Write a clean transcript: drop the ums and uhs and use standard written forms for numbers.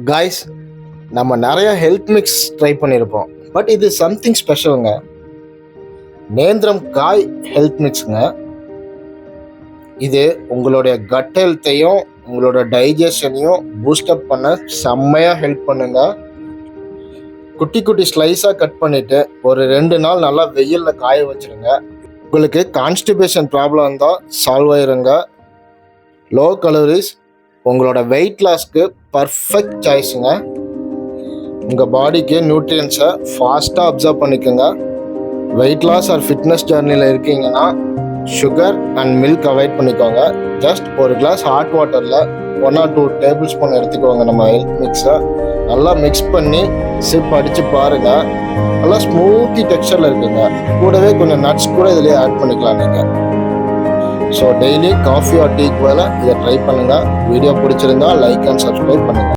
Guys, நம்ம நிறைய health mix try பண்ணியிருப்போம். பட் இது சம்திங் ஸ்பெஷலுங்க. நேந்திரம் காய் ஹெல்த் மிக்ஸுங்க. இது உங்களுடைய கட் ஹெல்த்தையும் உங்களோட டைஜஷனையும் பூஸ்டப் பண்ண செம்மையாக ஹெல்ப் பண்ணுங்க. குட்டி குட்டி ஸ்லைஸாக கட் பண்ணிவிட்டு ஒரு 2 நாள் நல்லா வெயிலில் காய வச்சுருங்க. உங்களுக்கு கான்ஸ்டிபேஷன் ப்ராப்ளம் இருந்தால் சால்வ் ஆயிருங்க. லோ கலோரிஸ், உங்களோட வெயிட் லாஸ்க்கு பர்ஃபெக்ட் சாய்ஸுங்க. உங்கள் பாடிக்கு நியூட்ரியன்ஸை ஃபாஸ்ட்டாக அப்சர்வ் பண்ணிக்கோங்க. வெயிட் லாஸ் ஆர் ஃபிட்னஸ் ஜர்னியில் இருக்கீங்கன்னா சுகர் அண்ட் மில்க் அவாய்ட் பண்ணிக்கோங்க. ஜஸ்ட் ஒரு கிளாஸ் ஹாட் வாட்டரில் 1 or 2 டேபிள் ஸ்பூன் எடுத்துக்கோங்க. நம்ம ஹெல்த் மிக்ஸை நல்லா மிக்ஸ் பண்ணி சிப் அடித்து பாருங்கள். நல்லா ஸ்மூத்தி டெக்ஸ்சரில் இருக்குங்க. கூடவே கொஞ்சம் நட்ஸ் கூட இதிலே ஆட் பண்ணிக்கலாம் நீங்கள். ஸோ டெய்லி காஃபி ஆர் டீக்கு பதிலாக இதை ட்ரை பண்ணுங்கள். வீடியோ பிடிச்சிருந்தா லைக் அண்ட் சப்ஸ்கிரைப் பண்ணுங்கள்.